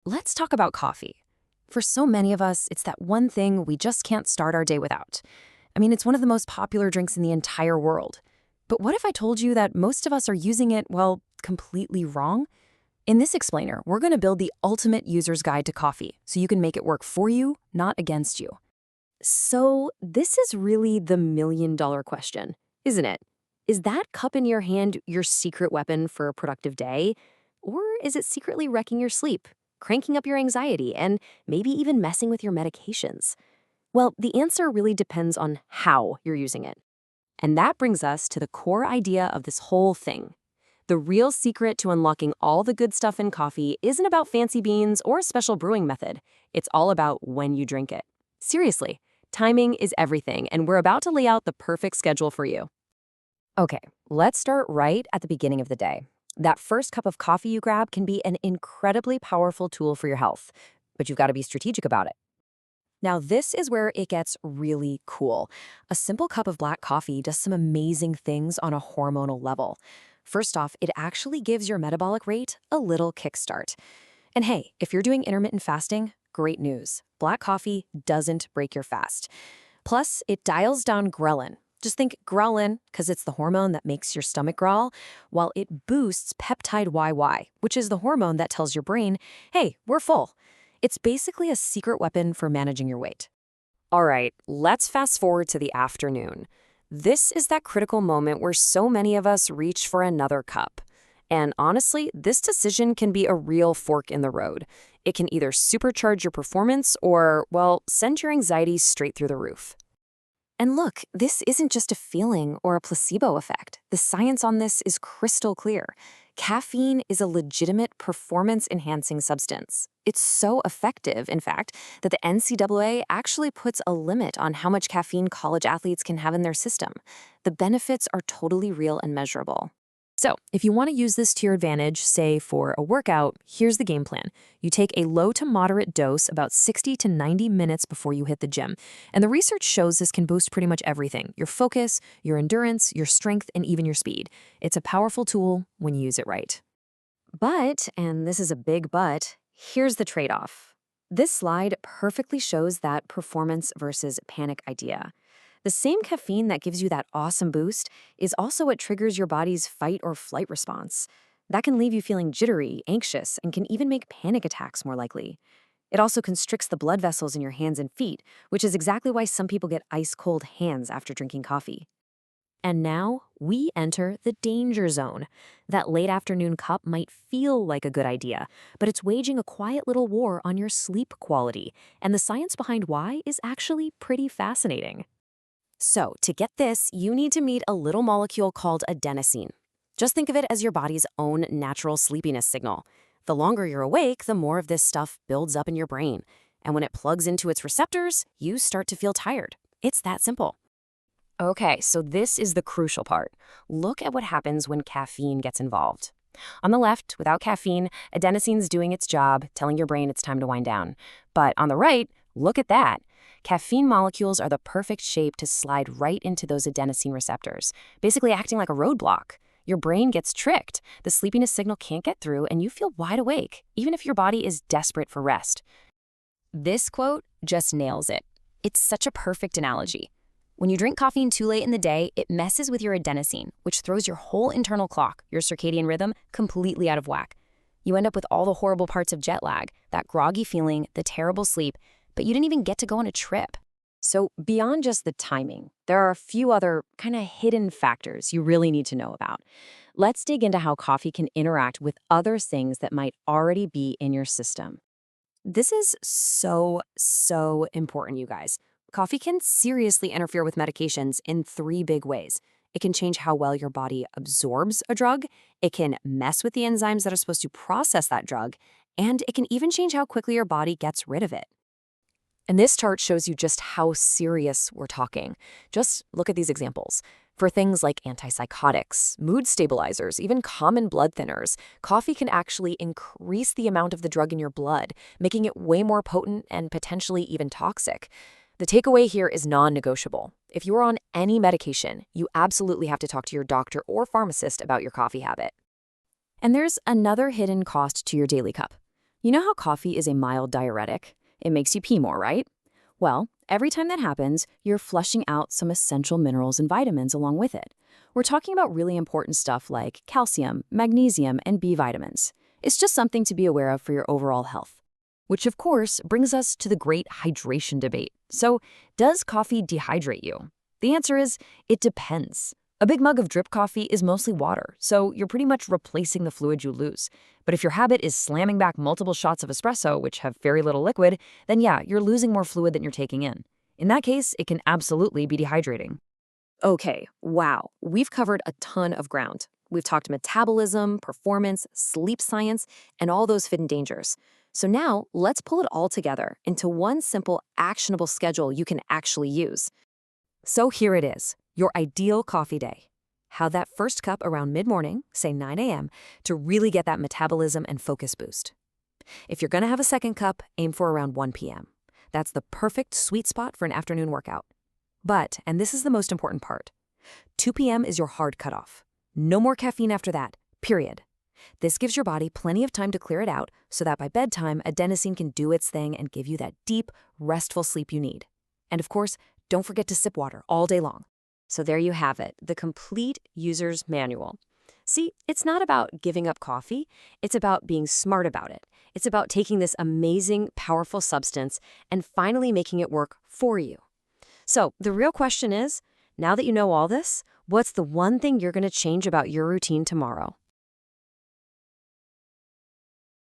Let's talk about coffee. For so many of us, it's that one thing we just can't start our day without. I mean, it's one of the most popular drinks in the entire world. But what if I told you that most of us are using it, well, completely wrong? In this explainer, we're going to build the ultimate user's guide to coffee so you can make it work for you, not against you. So, this is really the million-dollar question, isn't it? Is that cup in your hand your secret weapon for a productive day? Or is it secretly wrecking your sleep, cranking up your anxiety, and maybe even messing with your medications? Well, the answer really depends on how you're using it. And that brings us to the core idea of this whole thing. The real secret to unlocking all the good stuff in coffee isn't about fancy beans or a special brewing method. It's all about when you drink it. Seriously, timing is everything, and we're about to lay out the perfect schedule for you. Okay, let's start right at the beginning of the day. That first cup of coffee you grab can be an incredibly powerful tool for your health, but you've got to be strategic about it. Now, this is where it gets really cool. A simple cup of black coffee does some amazing things on a hormonal level. First off, it actually gives your metabolic rate a little kickstart. And hey, if you're doing intermittent fasting, great news. Black coffee doesn't break your fast. Plus, it dials down ghrelin. Just think ghrelin, because it's the hormone that makes your stomach growl, while it boosts peptide YY, which is the hormone that tells your brain, hey, we're full. It's basically a secret weapon for managing your weight. All right, let's fast forward to the afternoon. This is that critical moment where so many of us reach for another cup. And honestly, this decision can be a real fork in the road. It can either supercharge your performance or, well, send your anxiety straight through the roof. And look, this isn't just a feeling or a placebo effect. The science on this is crystal clear. Caffeine is a legitimate performance-enhancing substance. It's so effective, in fact, that the NCAA actually puts a limit on how much caffeine college athletes can have in their system. The benefits are totally real and measurable. So, if you want to use this to your advantage, say for a workout, here's the game plan. You take a low to moderate dose about 60 to 90 minutes before you hit the gym. And the research shows this can boost pretty much everything: your focus, your endurance, your strength, and even your speed. It's a powerful tool when you use it right. But, and this is a big but, here's the trade-off. This slide perfectly shows that performance versus panic idea. The same caffeine that gives you that awesome boost is also what triggers your body's fight or flight response. That can leave you feeling jittery, anxious, and can even make panic attacks more likely. It also constricts the blood vessels in your hands and feet, which is exactly why some people get ice-cold hands after drinking coffee. And now we enter the danger zone. That late afternoon cup might feel like a good idea, but it's waging a quiet little war on your sleep quality, and the science behind why is actually pretty fascinating. So, to get this, you need to meet a little molecule called adenosine. Just think of it as your body's own natural sleepiness signal. The longer you're awake, the more of this stuff builds up in your brain. And when it plugs into its receptors, you start to feel tired. It's that simple. Okay, so this is the crucial part. Look at what happens when caffeine gets involved. On the left, without caffeine, adenosine's doing its job, telling your brain it's time to wind down. But on the right, look at that. Caffeine molecules are the perfect shape to slide right into those adenosine receptors, basically acting like a roadblock. Your brain gets tricked. The sleepiness signal can't get through, and you feel wide awake, even if your body is desperate for rest. This quote just nails it. It's such a perfect analogy. When you drink caffeine too late in the day, it messes with your adenosine, which throws your whole internal clock, your circadian rhythm, completely out of whack. You end up with all the horrible parts of jet lag, that groggy feeling, the terrible sleep, but you didn't even get to go on a trip. So beyond just the timing, there are a few other kind of hidden factors you really need to know about. Let's dig into how coffee can interact with other things that might already be in your system. This is so important, you guys. Coffee can seriously interfere with medications in three big ways. It can change how well your body absorbs a drug, it can mess with the enzymes that are supposed to process that drug, and it can even change how quickly your body gets rid of it. And this chart shows you just how serious we're talking. Just look at these examples. For things like antipsychotics, mood stabilizers, even common blood thinners, coffee can actually increase the amount of the drug in your blood, making it way more potent and potentially even toxic. The takeaway here is non-negotiable. If you are on any medication, you absolutely have to talk to your doctor or pharmacist about your coffee habit. And there's another hidden cost to your daily cup. You know how coffee is a mild diuretic? It makes you pee more, right? Well, every time that happens, you're flushing out some essential minerals and vitamins along with it. We're talking about really important stuff like calcium, magnesium, and B vitamins. It's just something to be aware of for your overall health. Which, of course, brings us to the great hydration debate. So, does coffee dehydrate you? The answer is, it depends. A big mug of drip coffee is mostly water, so you're pretty much replacing the fluid you lose. But if your habit is slamming back multiple shots of espresso, which have very little liquid, then yeah, you're losing more fluid than you're taking in. In that case, it can absolutely be dehydrating. Okay, wow, we've covered a ton of ground. We've talked metabolism, performance, sleep science, and all those hidden dangers. So now, let's pull it all together into one simple, actionable schedule you can actually use. So here it is, your ideal coffee day. Have that first cup around mid-morning, say 9 a.m., to really get that metabolism and focus boost. If you're going to have a second cup, aim for around 1 p.m. That's the perfect sweet spot for an afternoon workout. But, and this is the most important part, 2 p.m. is your hard cutoff. No more caffeine after that, period. This gives your body plenty of time to clear it out so that by bedtime, adenosine can do its thing and give you that deep, restful sleep you need. And of course, don't forget to sip water all day long. So there you have it, the complete user's manual. See, it's not about giving up coffee, it's about being smart about it. It's about taking this amazing, powerful substance and finally making it work for you. So the real question is, now that you know all this, what's the one thing you're going to change about your routine tomorrow?